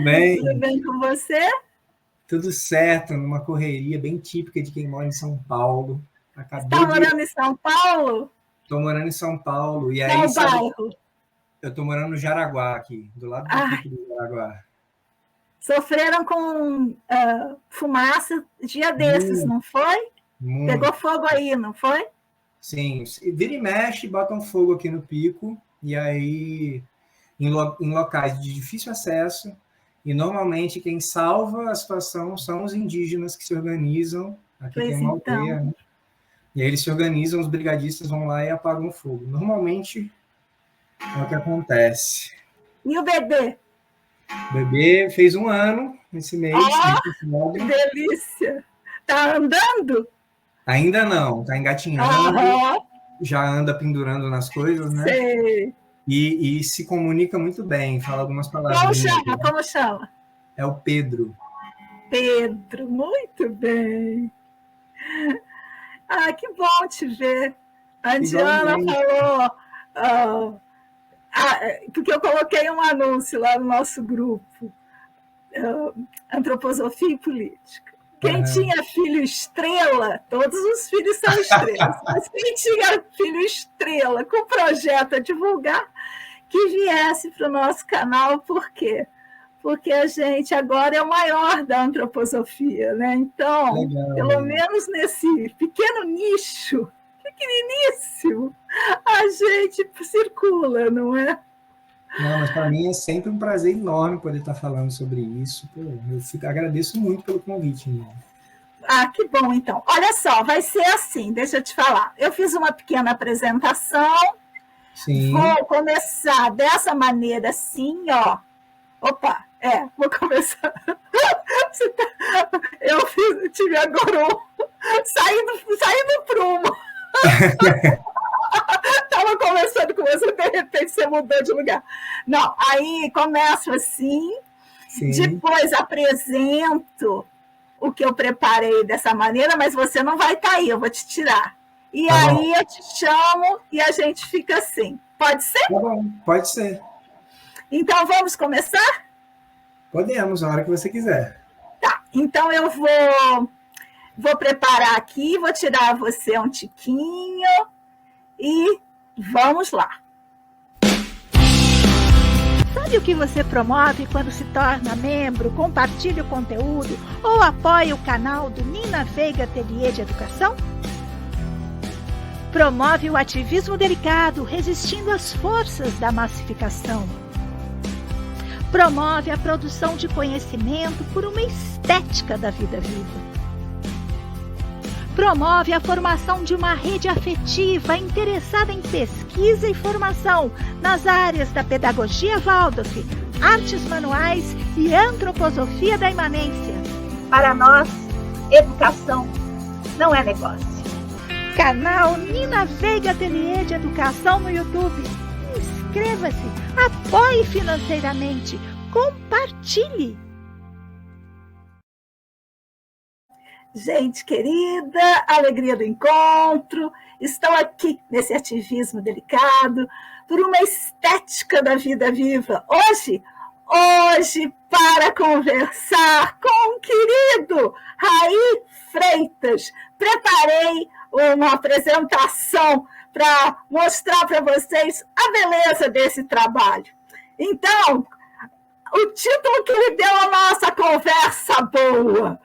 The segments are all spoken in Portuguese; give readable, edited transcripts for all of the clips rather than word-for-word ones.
bem? Tudo bem com você? Tudo certo, numa correria bem típica de quem mora em São Paulo. Está morando em São Paulo? Estou morando em São Paulo. E aí, Qual bairro? Eu estou morando no Jaraguá aqui, do lado do Pico do Jaraguá. Sofreram com fumaça dia desses, não foi? Muito. Pegou fogo aí, não foi? Sim, vira e mexe, botam fogo aqui no Pico, e aí em locais de difícil acesso, e normalmente quem salva a situação são os indígenas que se organizam. Aqui Pois tem uma então. aldeia, né? E aí eles se organizam, os brigadistas vão lá e apagam o fogo. Normalmente é o que acontece. E o bebê? O bebê fez 1 ano esse mês. Que delícia! Tá andando? Ainda não, tá engatinhando, já anda pendurando nas coisas, né? Sei. E se comunica muito bem, fala algumas palavras. Como chama? É o Pedro. Pedro, muito bem. Que bom te ver. A Diana falou, porque eu coloquei um anúncio lá no nosso grupo, Antroposofia e Política. Quem tinha filho estrela, todos os filhos são estrelas, mas quem tinha filho estrela com projeto a divulgar, que viesse para o nosso canal, por quê? Porque a gente agora é o maior da antroposofia, né? Então, legal, pelo menos nesse pequeno nicho, pequeniníssimo, a gente circula, não é? Não, mas para mim é sempre um prazer enorme poder estar falando sobre isso. Pô, eu agradeço muito pelo convite, irmão. Que bom, então. Olha só, vai ser assim, deixa eu te falar. Eu fiz uma pequena apresentação. Sim. Vou começar dessa maneira assim, ó. Opa, vou começar. Eu tive agora saindo prumo. Estava conversando com você, de repente você mudou de lugar. Não, aí começo assim, sim. Depois apresento o que eu preparei dessa maneira, mas você não vai estar aí, eu vou te tirar. E aí eu te chamo e a gente fica assim. Pode ser? Tá bom, pode ser. Então vamos começar? Podemos, a hora que você quiser. Tá, então eu vou preparar aqui, vou tirar você um tiquinho e vamos lá. Sabe o que você promove quando se torna membro, compartilha o conteúdo ou apoia o canal do Nina Veiga Ateliê de Educação? Promove o ativismo delicado, resistindo às forças da massificação. Promove a produção de conhecimento por uma estética da vida viva. Promove a formação de uma rede afetiva interessada em pesquisa e formação nas áreas da pedagogia Waldorf, artes manuais e antroposofia da imanência. Para nós, educação não é negócio. Canal Nina Veiga Ateliê de Educação no YouTube. Inscreva-se, apoie financeiramente, compartilhe. Gente querida, alegria do encontro, estou aqui nesse ativismo delicado por uma estética da vida viva. Hoje, para conversar com o querido Raí Freitas, preparei uma apresentação para mostrar para vocês a beleza desse trabalho. Então, o título que me deu a nossa conversa boa: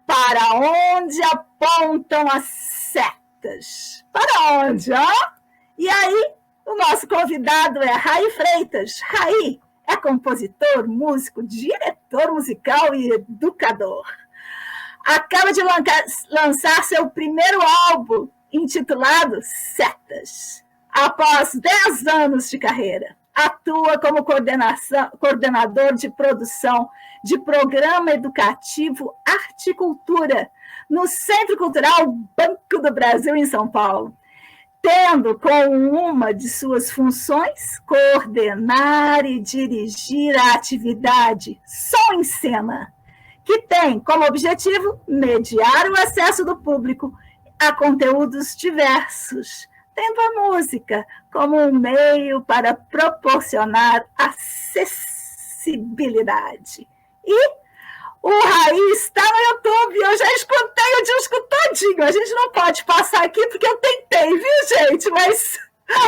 para onde apontam as setas? Para onde, ó? E aí, o nosso convidado é Raí Freitas. Raí é compositor, músico, diretor musical e educador. Acaba de lançar seu primeiro álbum, intitulado Setas. Após 10 anos de carreira, atua como coordenador de produção de programa educativo Arte e Cultura no Centro Cultural Banco do Brasil, em São Paulo, tendo como uma de suas funções coordenar e dirigir a atividade Som em Cena, que tem como objetivo mediar o acesso do público a conteúdos diversos, tendo a música como um meio para proporcionar sensibilidade. E o Raí está no YouTube, eu já escutei o disco todinho. A gente não pode passar aqui porque eu tentei, viu, gente? Mas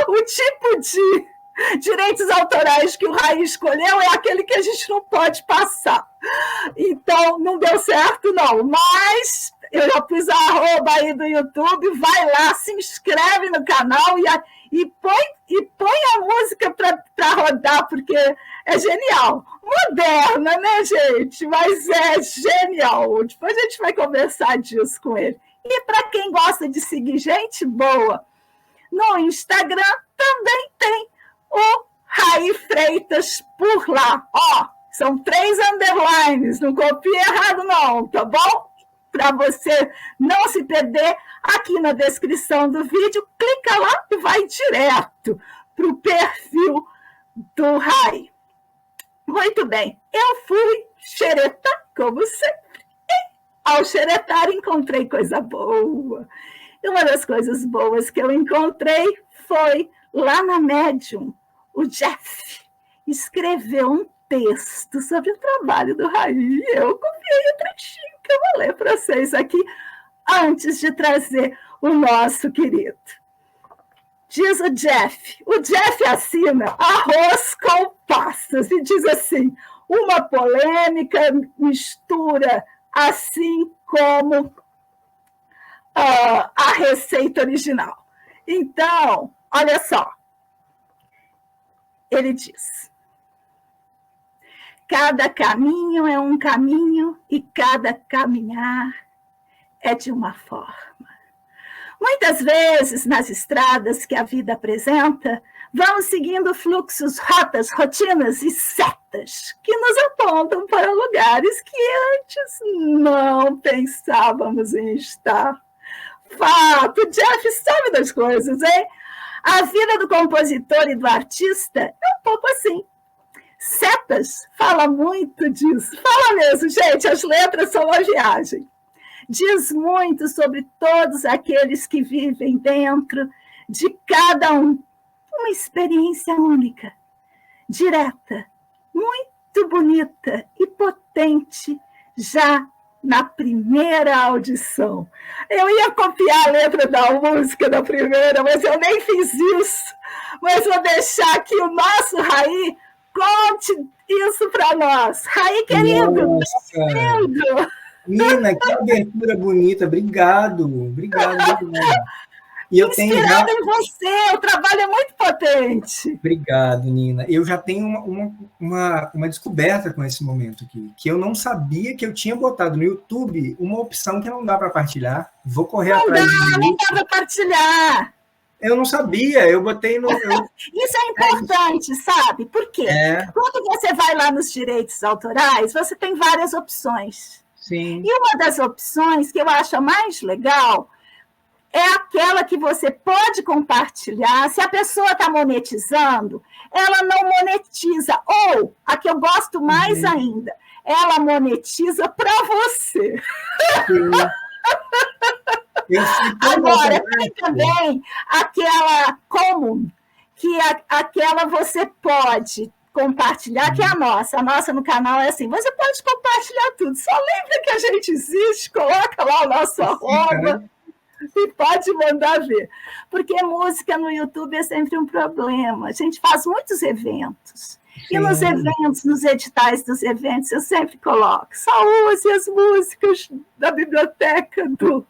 o tipo de direitos autorais que o Raí escolheu é aquele que a gente não pode passar. Então, não deu certo, não. Mas eu já pus a arroba aí do YouTube, vai lá, se inscreve no canal e põe a música para rodar, porque é genial. Moderna, né, gente? Mas é genial. Depois a gente vai conversar disso com ele. E para quem gosta de seguir gente boa, no Instagram também tem o Raí Freitas por lá. Ó, são 3 underlines, não copie errado não, tá bom? Para você não se perder, aqui na descrição do vídeo, clica lá e vai direto para o perfil do Raí. Muito bem, eu fui xeretar, como sempre, e ao xeretar encontrei coisa boa. E uma das coisas boas que eu encontrei foi lá na Medium, o Jeff escreveu um texto sobre o trabalho do Raí. Eu copiei o trechinho que eu vou ler para vocês aqui, antes de trazer o nosso querido. Diz o Jeff assina Arroz com Passas e diz assim, uma polêmica mistura, assim como a receita original. Então, olha só, ele diz, cada caminho é um caminho e cada caminhar é de uma forma. Muitas vezes, nas estradas que a vida apresenta, vamos seguindo fluxos, rotas, rotinas e setas que nos apontam para lugares que antes não pensávamos em estar. Fato, Jeff sabe das coisas, hein? A vida do compositor e do artista é um pouco assim. Setas fala muito disso. Fala mesmo, gente, as letras são uma viagem. Diz muito sobre todos aqueles que vivem dentro de cada um. Uma experiência única, direta, muito bonita e potente, já na primeira audição. Eu ia copiar a letra da música da primeira, mas eu nem fiz isso. Mas vou deixar que o nosso Raí conte isso para nós. Raí, querido, bem-vindo! Nina, que abertura bonita, obrigado. E eu inspirada em você, o trabalho é muito potente. Obrigado, Nina. Eu já tenho uma descoberta com esse momento aqui, que eu não sabia que eu tinha botado no YouTube uma opção que não dá para partilhar. Vou correr atrás disso. Não dá para partilhar. Eu não sabia, eu botei no... Isso é importante, sabe? Por quê? Quando você vai lá nos direitos autorais, você tem várias opções. Sim. E uma das opções que eu acho a mais legal é aquela que você pode compartilhar. Se a pessoa está monetizando, ela não monetiza. Ou, a que eu gosto mais ainda, ela monetiza para você. Agora, tem também aquela comum, que aquela você pode compartilhar, que é a nossa. A nossa no canal é assim, você pode compartilhar tudo. Só lembra que a gente existe, coloca lá o nosso arroba e pode mandar ver. Porque música no YouTube é sempre um problema. A gente faz muitos eventos. E nos eventos, nos editais dos eventos, eu sempre coloco, só use as músicas da biblioteca do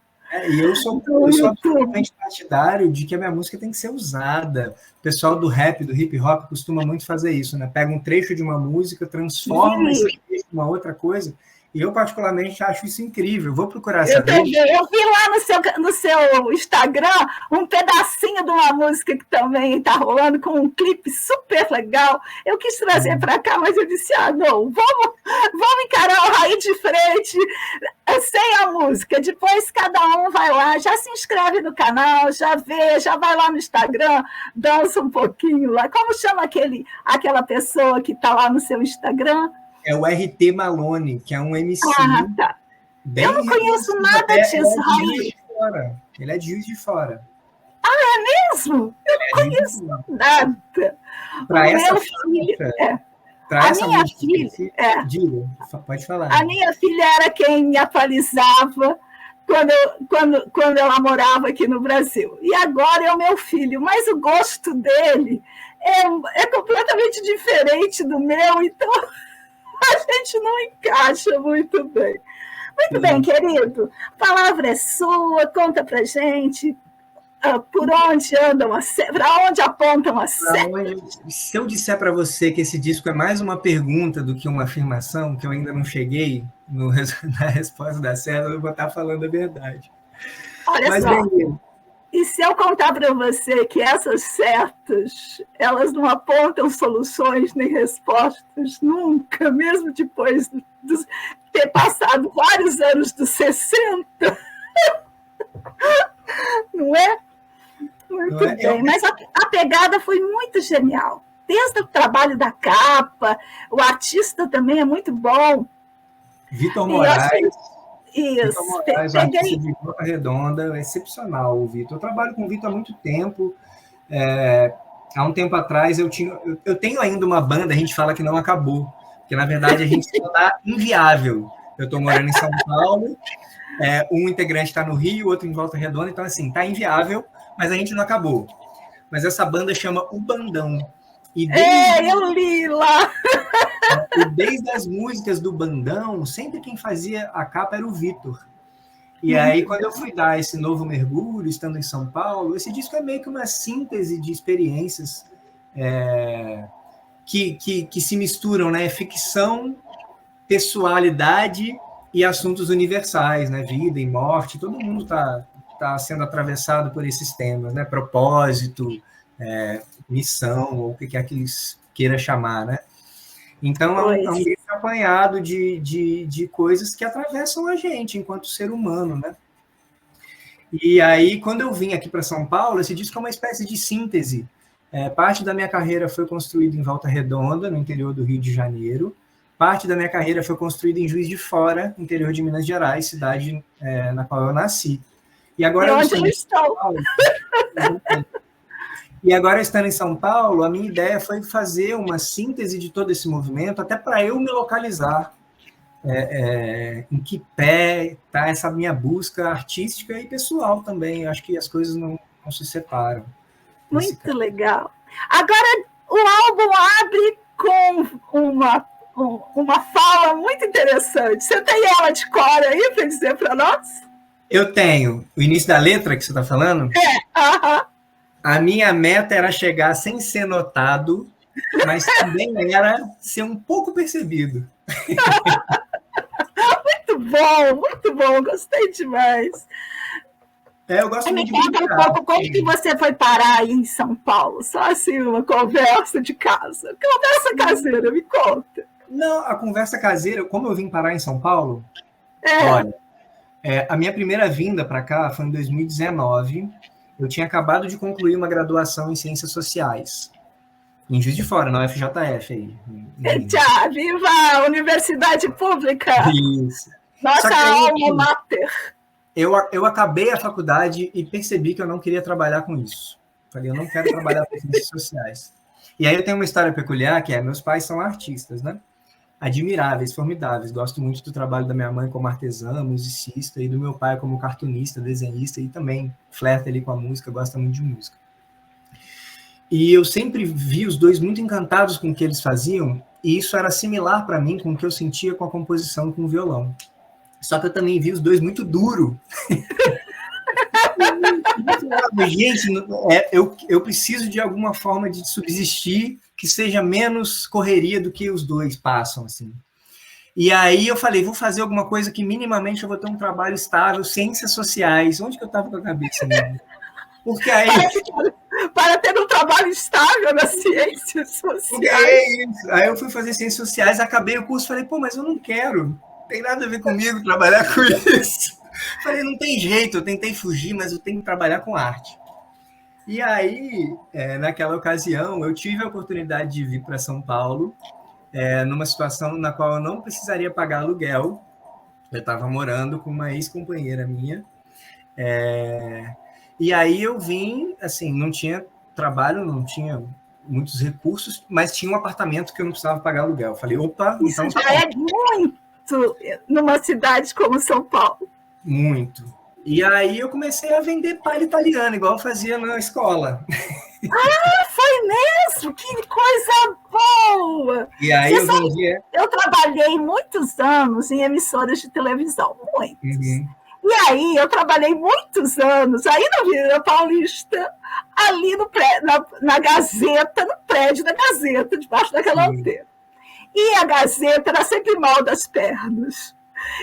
E eu sou absolutamente partidário de que a minha música tem que ser usada. O pessoal do rap, do hip hop, costuma muito fazer isso, né? Pega um trecho de uma música, transforma esse trecho em uma outra coisa. E eu, particularmente, acho isso incrível. Vou procurar saber. Eu vi lá no seu Instagram um pedacinho de uma música que também está rolando, com um clipe super legal. Eu quis trazer para cá, mas eu disse, não, vamos encarar o Raí de frente, sem a música. Depois, cada um vai lá, já se inscreve no canal, já vê, já vai lá no Instagram, dança um pouquinho lá. Como chama aquela pessoa que está lá no seu Instagram? É o RT Malone, que é um MC. Tá. Eu não conheço nada disso, Raí. Ele é de Juiz de Fora. É mesmo? Eu não conheço nada. Para essa faixa, para A essa minha música, filha, diga, pode falar. a minha filha era quem me atualizava quando ela morava aqui no Brasil. E agora é o meu filho, mas o gosto dele é completamente diferente do meu, então a gente não encaixa muito bem. Muito bem, querido. A palavra é sua, conta pra gente por onde andam para onde apontam as setas. Se eu disser para você que esse disco é mais uma pergunta do que uma afirmação, que eu ainda não cheguei na resposta da seta, eu vou estar falando a verdade. Olha Mas, só, bem, e se eu contar para você que essas setas, elas não apontam soluções nem respostas nunca, mesmo depois de ter passado vários anos dos 60, não é? Muito bem, mas a pegada foi muito genial. Desde o trabalho da capa, o artista também é muito bom. Vitor Moraes. Isso, Vitor Moraes, o artista de Volta Redonda, é excepcional o Vitor. Eu trabalho com o Vitor há muito tempo. Há um tempo atrás eu tenho ainda uma banda, a gente fala que não acabou, porque na verdade a gente está inviável. Eu estou morando em São Paulo, um integrante está no Rio, outro em Volta Redonda, então assim, está inviável, mas a gente não acabou. Mas essa banda chama O Bandão. E eu li lá! E desde as músicas do Bandão, sempre quem fazia a capa era o Vitor. E aí, quando eu fui dar esse novo mergulho, estando em São Paulo, esse disco é meio que uma síntese de experiências que se misturam, né? Ficção, pessoalidade e assuntos universais, né? Vida e morte, todo mundo está sendo atravessado por esses temas, né? Propósito, missão, ou o que quer que eles queira chamar, né? Então, é um livro apanhado de coisas que atravessam a gente enquanto ser humano, né? E aí, quando eu vim aqui para São Paulo, esse disco é uma espécie de síntese. Parte da minha carreira foi construída em Volta Redonda, no interior do Rio de Janeiro. Parte da minha carreira foi construída em Juiz de Fora, interior de Minas Gerais, cidade na qual eu nasci. E agora eu estou em São Paulo. E agora, estando em São Paulo, a minha ideia foi fazer uma síntese de todo esse movimento, até para eu me localizar em que pé está essa minha busca artística e pessoal também. Eu acho que as coisas não se separam. Muito legal. Agora, o álbum abre com uma fala muito interessante. Você tem ela de cor aí para dizer para nós? Eu tenho. O início da letra que você está falando? A minha meta era chegar sem ser notado, mas também era ser um pouco percebido. Muito bom, gostei demais. Eu gosto muito de conta um pouco como que você foi parar aí em São Paulo, só assim, uma conversa de casa. Conversa caseira, me conta. Não, a conversa caseira, como eu vim parar em São Paulo, olha, a minha primeira vinda para cá foi em 2019. Eu tinha acabado de concluir uma graduação em Ciências Sociais, em Juiz de Fora, na UFJF. Aí, já, viva a Universidade Pública! Isso. Nossa alma mater! Eu acabei a faculdade e percebi que eu não queria trabalhar com isso. Falei, eu não quero trabalhar com Ciências Sociais. E aí eu tenho uma história peculiar, que meus pais são artistas, né? Admiráveis, formidáveis. Gosto muito do trabalho da minha mãe como artesã, musicista, e do meu pai como cartunista, desenhista, e também flerta ali com a música, gosta muito de música. E eu sempre vi os dois muito encantados com o que eles faziam, e isso era similar para mim com o que eu sentia com a composição com o violão. Só que eu também vi os dois muito duro. Gente, eu preciso de alguma forma de subsistir que seja menos correria do que os dois passam, assim. E aí eu falei, vou fazer alguma coisa que minimamente eu vou ter um trabalho estável, ciências sociais. Onde que eu estava com a cabeça mesmo? Porque aí... Para ter um trabalho estável nas ciências sociais. Aí eu fui fazer ciências sociais, acabei o curso, falei, pô, mas eu não quero. Não tem nada a ver comigo trabalhar com isso. Falei, não tem jeito, eu tentei fugir, mas eu tenho que trabalhar com arte. E aí, naquela ocasião, eu tive a oportunidade de vir para São Paulo, numa situação na qual eu não precisaria pagar aluguel. Eu estava morando com uma ex-companheira minha. E aí eu vim, assim, não tinha trabalho, não tinha muitos recursos, mas tinha um apartamento que eu não precisava pagar aluguel. Eu falei, opa, Isso então já é muito numa cidade como São Paulo. muito. E aí eu comecei a vender palha italiana, igual eu fazia na escola. Ah, foi mesmo? Que coisa boa! E aí Você eu sabe, vendia... eu trabalhei muitos anos em emissoras de televisão, muitos. Uhum. E aí eu trabalhei muitos anos aí na Avenida Paulista, ali no na Gazeta, no prédio da Gazeta, debaixo daquela antena. E a Gazeta era sempre mal das pernas.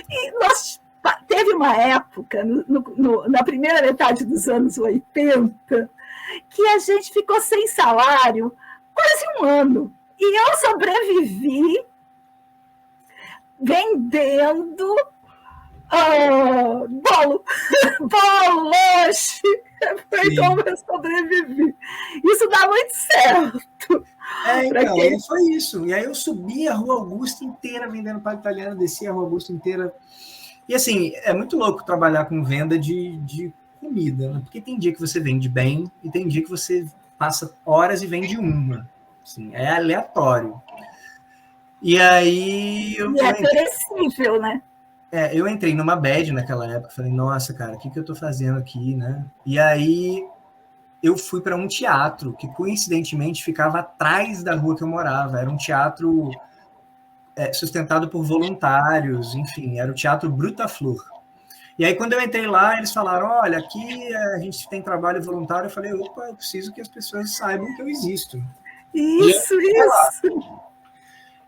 E nós teve uma época, na primeira metade dos anos 80, que a gente ficou sem salário quase um ano. E eu sobrevivi vendendo bolo, lanche. Então eu sobrevivi. Isso dá muito certo. Então, quem... foi isso. E aí eu subi a Rua Augusta inteira vendendo palha italiana, desci a Rua Augusta inteira. E assim, é muito louco trabalhar com venda de comida, né? Porque tem dia que você vende bem e tem dia que você passa horas e vende uma. Assim, é aleatório. E aí... é perecível, né? Eu entrei numa bad naquela época, falei, nossa, cara, o que eu tô fazendo aqui, né? E aí eu fui para um teatro que, coincidentemente, ficava atrás da rua que eu morava. Era um teatro sustentado por voluntários, enfim, era o Teatro Bruta Flor. E aí, quando eu entrei lá, eles falaram, olha, aqui a gente tem trabalho voluntário. Eu falei, opa, eu preciso que as pessoas saibam que eu existo. Isso.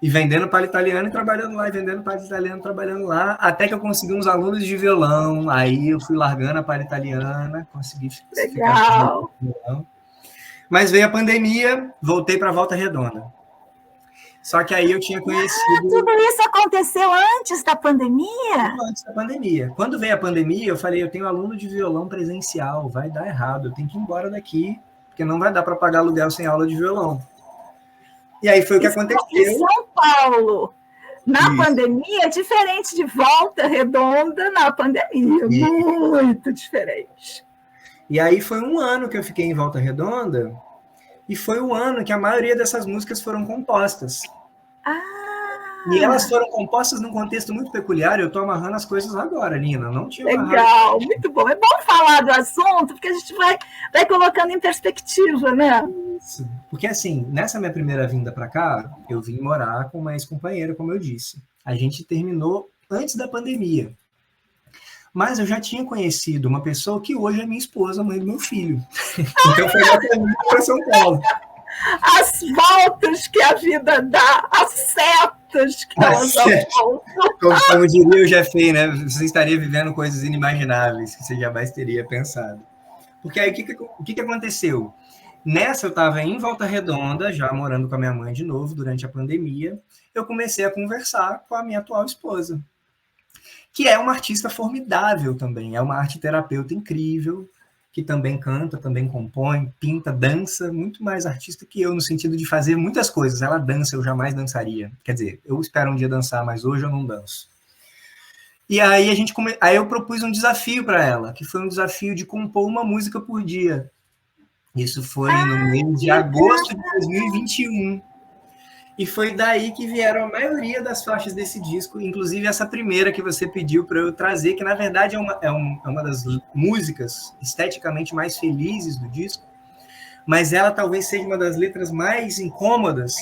E vendendo palha italiana e trabalhando lá, e vendendo palha italiana e trabalhando lá, até que eu consegui uns alunos de violão, aí eu fui largando a palha italiana, consegui ficar com violão. Mas veio a pandemia, voltei para Volta Redonda. Só que aí eu tinha conhecido... tudo isso aconteceu antes da pandemia? Antes da pandemia. Quando veio a pandemia, eu falei, eu tenho aluno de violão presencial, vai dar errado, eu tenho que ir embora daqui, porque não vai dar para pagar aluguel sem aula de violão. E aí foi o que aconteceu. Em São Paulo, na pandemia, é diferente de Volta Redonda na pandemia. Muito diferente. E aí foi um ano que eu fiquei em Volta Redonda, e foi o ano que a maioria dessas músicas foram compostas. E elas foram compostas num contexto muito peculiar, eu estou amarrando as coisas agora, Nina. Não tinha amarrado. Legal, muito bom. É bom falar do assunto, porque a gente vai colocando em perspectiva, né? Isso. Porque, assim, nessa minha primeira vinda para cá, eu vim morar com uma ex-companheira, como eu disse. A gente terminou antes da pandemia. Mas eu já tinha conhecido uma pessoa que hoje é minha esposa, mãe do meu filho. Então foi para São Paulo. As voltas que a vida dá, as setas que elas voltam. Como diria o Jeffrey, né? Você estaria vivendo coisas inimagináveis que você jamais teria pensado. Porque aí o que aconteceu? Nessa eu estava em Volta Redonda, já morando com a minha mãe de novo durante a pandemia, eu comecei a conversar com a minha atual esposa, que é uma artista formidável também, é uma arte terapeuta incrível, que também canta, também compõe, pinta, dança, muito mais artista que eu, no sentido de fazer muitas coisas. Ela dança, eu jamais dançaria. Quer dizer, eu espero um dia dançar, mas hoje eu não danço. E aí, aí eu propus um desafio para ela, que foi um desafio de compor uma música por dia. Isso foi no mês de agosto de 2021. E foi daí que vieram a maioria das faixas desse disco, inclusive essa primeira que você pediu para eu trazer, que na verdade é uma das músicas esteticamente mais felizes do disco, mas ela talvez seja uma das letras mais incômodas.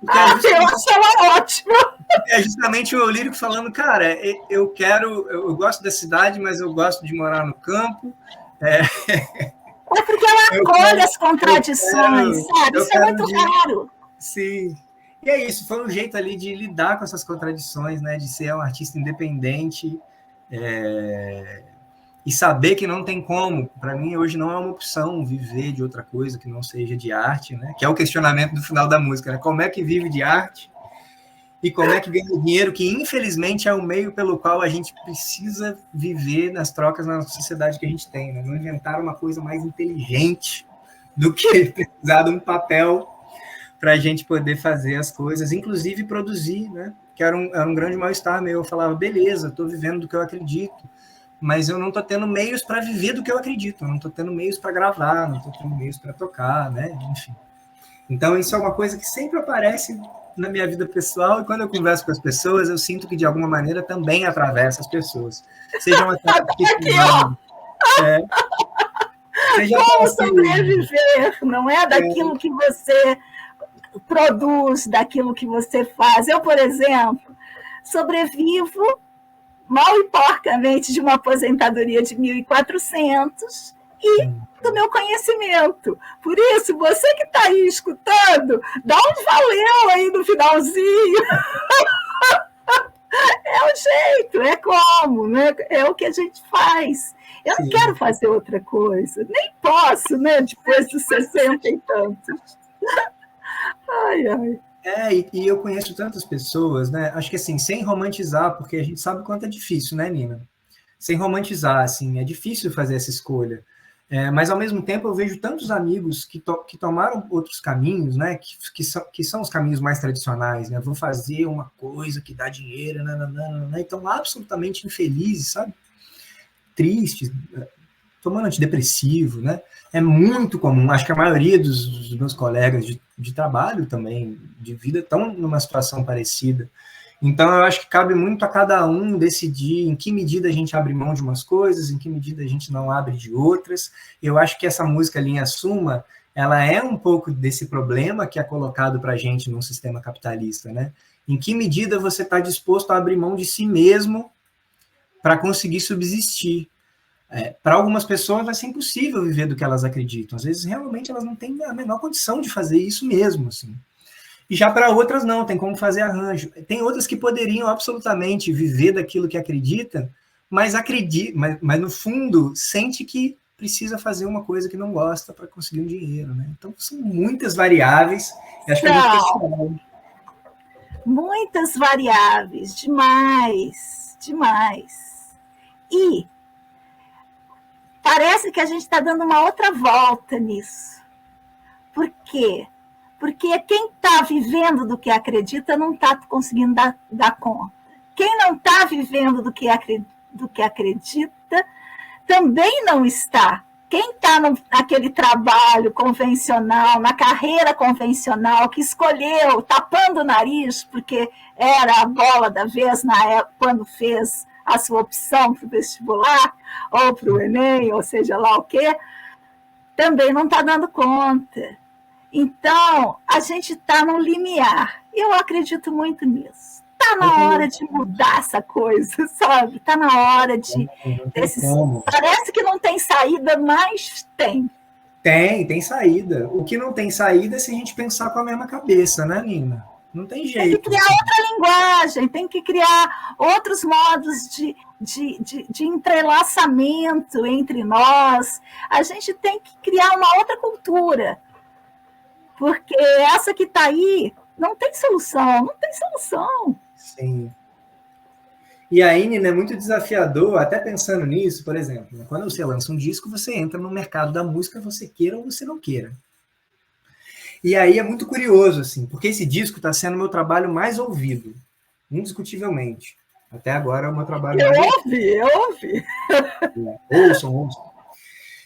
Eu acho ela ótima. É justamente o lírico falando, cara, eu gosto da cidade, mas eu gosto de morar no campo. É porque ela acolhe as contradições, sabe? Isso é muito raro. Sim. E é isso, foi um jeito ali de lidar com essas contradições, né? De ser um artista independente e saber que não tem como. Para mim, hoje não é uma opção viver de outra coisa que não seja de arte, né? Que é o questionamento do final da música, né? Como é que vive de arte e como é que ganha dinheiro, que infelizmente é o meio pelo qual a gente precisa viver nas trocas na sociedade que a gente tem, né? Não inventaram uma coisa mais inteligente do que precisar de um papel para a gente poder fazer as coisas, inclusive produzir, né? Que era um grande mal-estar meu. Eu falava, beleza, estou vivendo do que eu acredito, mas eu não estou tendo meios para viver do que eu acredito, eu não estou tendo meios para gravar, não estou tendo meios para tocar, né? Enfim. Então, isso é uma coisa que sempre aparece na minha vida pessoal, e quando eu converso com as pessoas, eu sinto que, de alguma maneira, também atravessa as pessoas. Sejam aquelas que... Aqui, ó! Como sobreviver, não é? Daquilo que você produz, daquilo que você faz. Eu, por exemplo, sobrevivo mal e porcamente de uma aposentadoria de 1.400 e do meu conhecimento. Por isso, você que está aí escutando, dá um valeu aí no finalzinho. É o jeito, é como, né? É o que a gente faz. Eu não quero fazer outra coisa, nem posso, né? Depois dos 60 e tantos. Ai, ai. E eu conheço tantas pessoas, né? Acho que assim, sem romantizar, porque a gente sabe o quanto é difícil, né, Nina? Sem romantizar, assim, é difícil fazer essa escolha. Mas, ao mesmo tempo, eu vejo tantos amigos que tomaram outros caminhos, né? Que são os caminhos mais tradicionais, né? Vou fazer uma coisa que dá dinheiro, nananana, e estão absolutamente infelizes, sabe? Tristes, tomando antidepressivo, né? É muito comum, acho que a maioria dos meus colegas de trabalho também, de vida, estão numa situação parecida. Então, eu acho que cabe muito a cada um decidir em que medida a gente abre mão de umas coisas, em que medida a gente não abre de outras. Eu acho que essa música Linha Suma, ela é um pouco desse problema que é colocado para a gente num sistema capitalista, né? Em que medida você está disposto a abrir mão de si mesmo para conseguir subsistir? Para algumas pessoas vai ser impossível viver do que elas acreditam. Às vezes, realmente, elas não têm a menor condição de fazer isso mesmo, assim. E já para outras não, tem como fazer arranjo. Tem outras que poderiam absolutamente viver daquilo que acredita, mas no fundo sente que precisa fazer uma coisa que não gosta para conseguir um dinheiro, né? Então são muitas variáveis. Eu acho que a gente muitas variáveis, demais, demais. E parece que a gente está dando uma outra volta nisso. Por quê? Porque quem está vivendo do que acredita não está conseguindo dar conta. Quem não está vivendo do que acredita também não está. Quem está naquele trabalho convencional, na carreira convencional, que escolheu tapando o nariz, porque era a bola da vez na época, quando fez a sua opção para o vestibular, ou para o Enem, ou seja lá o quê, também não está dando conta. Então, a gente está no limiar. Eu acredito muito nisso. Está na hora de mudar essa coisa, sabe? Está na hora de... Parece que não tem saída, mas tem. Tem saída. O que não tem saída é se a gente pensar com a mesma cabeça, né, Nina? Não tem jeito. Tem que criar outra linguagem, tem que criar outros modos de entrelaçamento entre nós. A gente tem que criar uma outra cultura. Porque essa que está aí não tem solução. Sim. E aí, Nina, é muito desafiador, até pensando nisso, por exemplo, né? Quando você lança um disco, você entra no mercado da música, você queira ou você não queira. E aí é muito curioso, assim, porque esse disco está sendo o meu trabalho mais ouvido, indiscutivelmente. Até agora é o meu trabalho eu ouvi. Ouçam.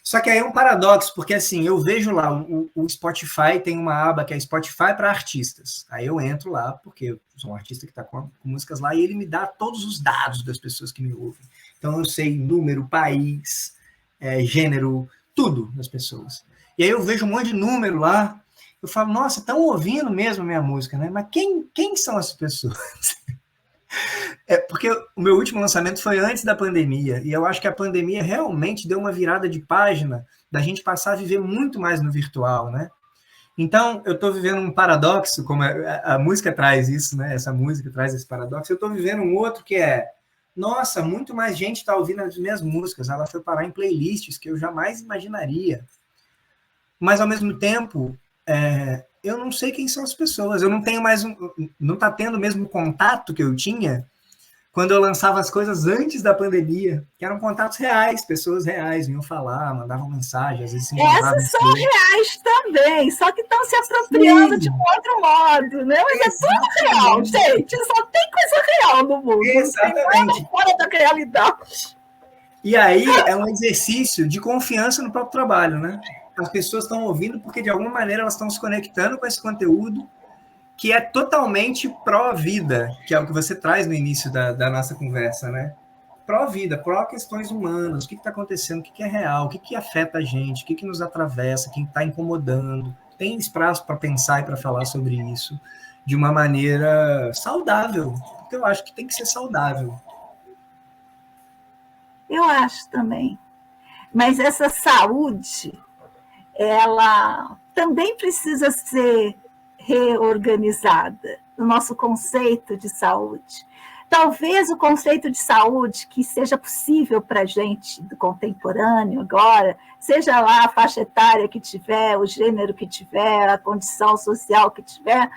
Só que aí é um paradoxo, porque assim, eu vejo lá, o Spotify tem uma aba que é Spotify para artistas. Aí eu entro lá, porque eu sou um artista que está com músicas lá, e ele me dá todos os dados das pessoas que me ouvem. Então eu sei número, país, gênero, tudo das pessoas. E aí eu vejo um monte de número lá, eu falo, nossa, estão ouvindo mesmo a minha música, né? Mas quem são essas pessoas? Porque o meu último lançamento foi antes da pandemia, e eu acho que a pandemia realmente deu uma virada de página da gente passar a viver muito mais no virtual, né? Então, eu estou vivendo um paradoxo, como a música traz isso, né? Essa música traz esse paradoxo. Eu estou vivendo um outro que é, nossa, muito mais gente está ouvindo as minhas músicas, ela foi parar em playlists que eu jamais imaginaria. Mas, ao mesmo tempo, eu não sei quem são as pessoas, eu não tenho mais não está tendo o mesmo contato que eu tinha quando eu lançava as coisas antes da pandemia, que eram contatos reais, pessoas reais, vinham falar, mandavam mensagem, às vezes se encontravam. Essas são reais também, só que estão se apropriando de um outro modo, né? Mas é tudo real, gente, só tem coisa real no mundo. Exatamente. Não tem nada fora da realidade. E aí é um exercício de confiança no próprio trabalho, né? as pessoas estão ouvindo porque, de alguma maneira, elas estão se conectando com esse conteúdo que é totalmente pró-vida, que é o que você traz no início da nossa conversa, né? Pró-vida, pró-questões humanas, o que está acontecendo, o que é real, o que afeta a gente, o que nos atravessa, quem está incomodando. Tem espaço para pensar e para falar sobre isso de uma maneira saudável, porque eu acho que tem que ser saudável. Eu acho também. Mas essa saúde, ela também precisa ser reorganizada, o nosso conceito de saúde. Talvez o conceito de saúde que seja possível para a gente do contemporâneo agora, seja lá a faixa etária que tiver, o gênero que tiver, a condição social que tiver,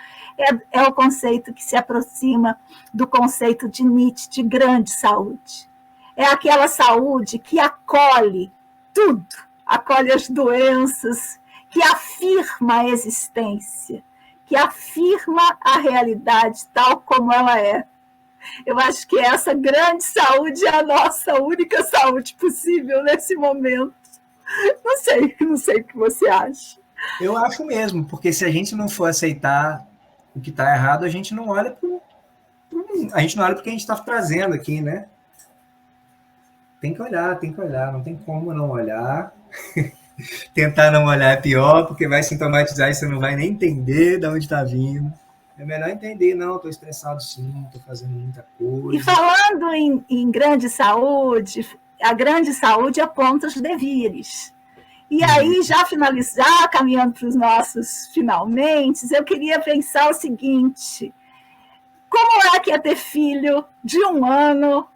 é o conceito que se aproxima do conceito de Nietzsche, de grande saúde. É aquela saúde que acolhe tudo, acolhe as doenças, que afirma a existência, que afirma a realidade tal como ela é. Eu acho que essa grande saúde é a nossa única saúde possível nesse momento. Não sei o que você acha. Eu acho mesmo, porque se a gente não for aceitar o que está errado, a gente não olha a gente não olha para o que a gente está trazendo aqui, né? Tem que olhar, não tem como não olhar. Tentar não olhar é pior, porque vai sintomatizar e você não vai nem entender de onde está vindo. É melhor entender, não, estou estressado sim, estou fazendo muita coisa. E falando em grande saúde, a grande saúde aponta os devires. E aí, já finalizar, caminhando para os nossos finalmente, eu queria pensar o seguinte: como é que é ter filho de 1 ano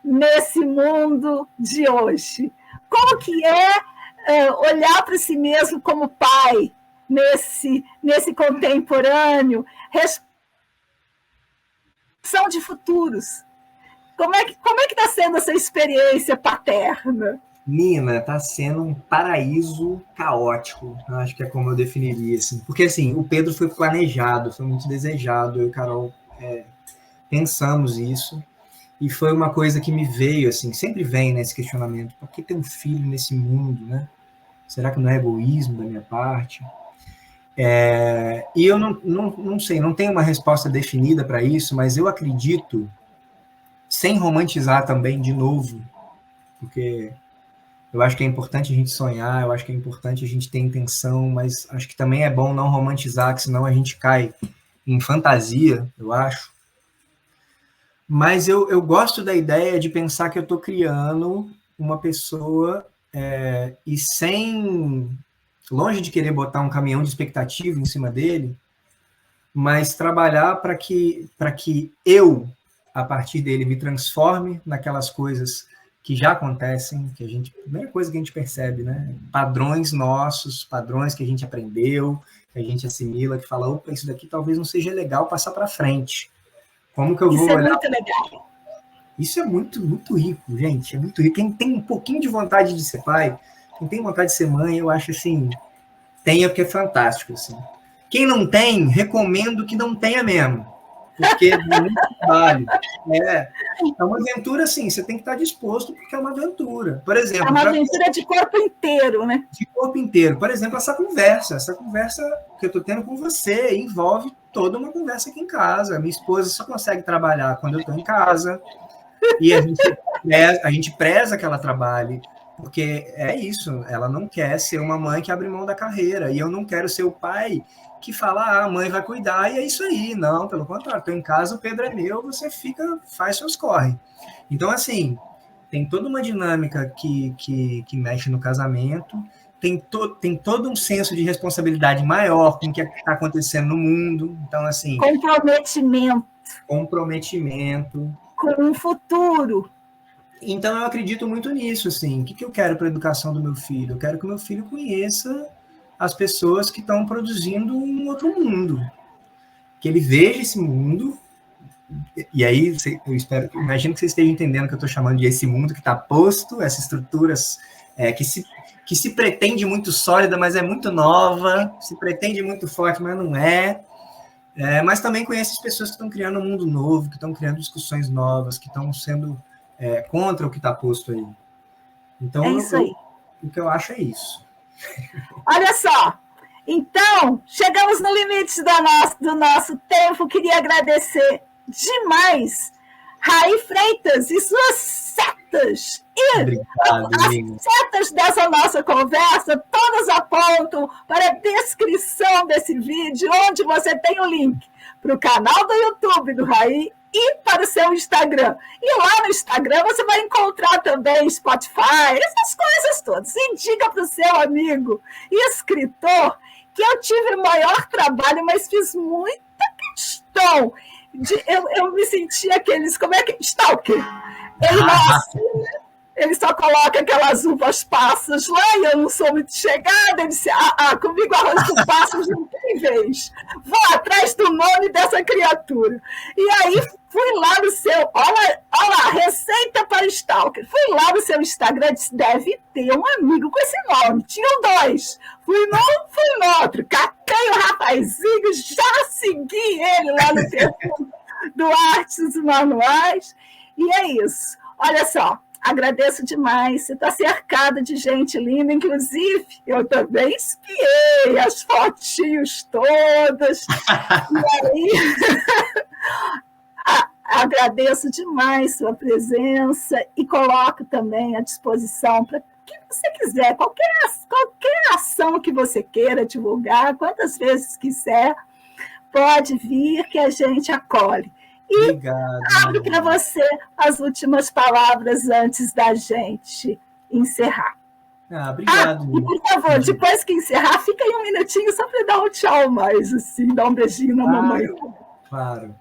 nesse mundo de hoje? Como que é olhar para si mesmo como pai nesse contemporâneo? São de futuros. Como é que está sendo essa experiência paterna? Nina, está sendo um paraíso caótico, acho que é como eu definiria, assim. Porque, assim, o Pedro foi planejado, foi muito desejado, eu e Carol pensamos isso, e foi uma coisa que me veio, assim, sempre vem nesse questionamento, por que ter um filho nesse mundo, né? Será que não é egoísmo da minha parte? E eu não sei, não tenho uma resposta definida para isso, mas eu acredito, sem romantizar também de novo, porque eu acho que é importante a gente sonhar, eu acho que é importante a gente ter intenção, mas acho que também é bom não romantizar, que senão a gente cai em fantasia, eu acho. Mas eu gosto da ideia de pensar que eu estou criando uma pessoa e longe de querer botar um caminhão de expectativa em cima dele, mas trabalhar para que eu, a partir dele, me transforme naquelas coisas que já acontecem, que a primeira coisa que a gente percebe, né? Padrões nossos, padrões que a gente aprendeu, que a gente assimila, que fala, opa, isso daqui talvez não seja legal passar para frente. Como que eu vou olhar? Isso é muito legal. Isso é muito, muito rico, gente, é muito rico. Quem tem um pouquinho de vontade de ser pai, quem tem vontade de ser mãe, eu acho assim, tenha, porque é fantástico, assim. Quem não tem, recomendo que não tenha mesmo, porque é muito trabalho. É uma aventura, assim, você tem que estar disposto, porque é uma aventura. Por exemplo... É uma aventura de corpo inteiro, né? De corpo inteiro. Por exemplo, essa conversa que eu estou tendo com você envolve toda uma conversa aqui em casa. Minha esposa só consegue trabalhar quando eu estou em casa, e a gente preza que ela trabalhe, porque é isso, ela não quer ser uma mãe que abre mão da carreira, e eu não quero ser o pai que fala, a mãe vai cuidar, e é isso aí. Não, pelo contrário, estou em casa, o Pedro é meu, você faz seus corre. Então, assim, tem toda uma dinâmica que mexe no casamento, tem todo um senso de responsabilidade maior com o que está acontecendo no mundo. Então, assim... Comprometimento. Com um futuro. Então, eu acredito muito nisso, assim. O que eu quero para a educação do meu filho? Eu quero que o meu filho conheça as pessoas que estão produzindo um outro mundo. Que ele veja esse mundo, e aí imagino que você esteja entendendo que eu estou chamando de esse mundo que está posto, essas estruturas que se pretende muito sólida, mas é muito nova, se pretende muito forte, mas não é. Mas também conhece as pessoas que estão criando um mundo novo, que estão criando discussões novas, que estão sendo contra o que está posto aí. Então, é isso aí. O que eu acho é isso. Olha só, então, chegamos no limite do nosso tempo. Queria agradecer demais Raí Freitas e suas setas. E Obrigado, as setas dessa nossa conversa, todas apontam para a descrição desse vídeo, onde você tem o link para o canal do YouTube do Raí e para o seu Instagram. E lá no Instagram você vai encontrar também Spotify, essas coisas todas. E diga para o seu amigo e escritor que eu tive o maior trabalho, mas fiz muita questão. Eu me senti aqueles, como é que... Stalker. Ele só coloca aquelas uvas passas lá e eu não sou muito chegada. Ele disse, comigo arroz com passas não tem vez. Vou atrás do nome dessa criatura. E aí fui lá no seu... Olha lá, receita para Stalker. Fui lá no seu Instagram e disse, deve ter um amigo com esse nome. Tinham 2. Fui num, fui no outro. Catei o rapazinho, já segui ele lá no perfil do Artes Manuais. E é isso. Olha só. Agradeço demais, você está cercada de gente linda, inclusive eu também espiei as fotinhos todas. E aí, agradeço demais sua presença e coloco também à disposição para que você quiser, qualquer ação que você queira divulgar, quantas vezes quiser, pode vir que a gente acolhe. E obrigado, abro para você as últimas palavras antes da gente encerrar. Obrigado. E por favor, depois que encerrar, fica aí um minutinho só para dar um tchau mais, assim, dar um beijinho na mamãe. Claro.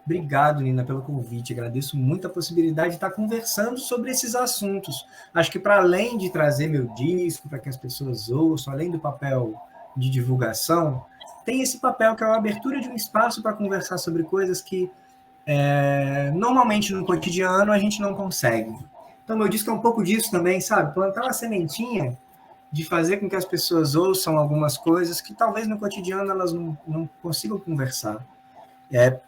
Obrigado, Nina, pelo convite. Agradeço muito a possibilidade de estar conversando sobre esses assuntos. Acho que para além de trazer meu disco para que as pessoas ouçam, além do papel de divulgação, tem esse papel que é a abertura de um espaço para conversar sobre coisas que normalmente no cotidiano a gente não consegue. Então, meu disco é um pouco disso também, sabe? Plantar uma sementinha de fazer com que as pessoas ouçam algumas coisas que talvez no cotidiano elas não consigam conversar.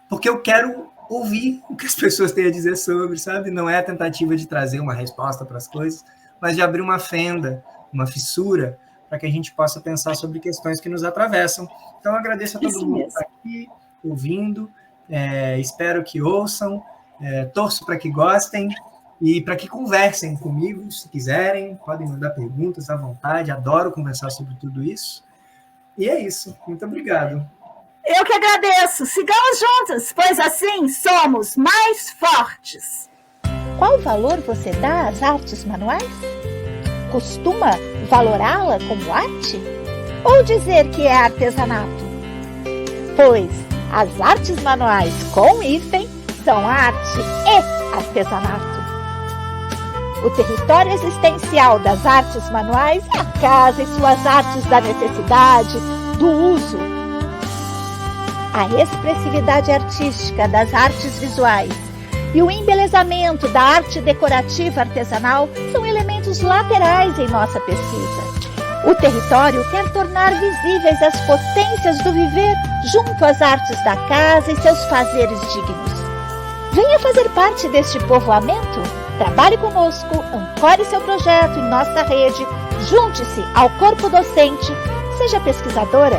Porque eu quero ouvir o que as pessoas têm a dizer sobre, sabe? Não é a tentativa de trazer uma resposta para as coisas, mas de abrir uma fenda, uma fissura, para que a gente possa pensar sobre questões que nos atravessam. Então, eu agradeço a todo mundo que está aqui, ouvindo. Espero que ouçam, torço para que gostem e para que conversem comigo, se quiserem, podem mandar perguntas à vontade, adoro conversar sobre tudo isso. E é isso, muito obrigado. Eu que agradeço, sigamos juntos, pois assim somos mais fortes. Qual valor você dá às artes manuais? Costuma valorá-la como arte? Ou dizer que é artesanato? Pois as artes manuais com hífen são arte e artesanato. O território existencial das artes manuais é a casa e suas artes da necessidade, do uso. A expressividade artística das artes visuais e o embelezamento da arte decorativa artesanal são elementos laterais em nossa pesquisa. O território quer tornar visíveis as potências do viver junto às artes da casa e seus fazeres dignos. Venha fazer parte deste povoamento. Trabalhe conosco, ancore seu projeto em nossa rede, junte-se ao corpo docente, seja pesquisadora.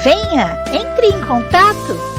Venha, entre em contato.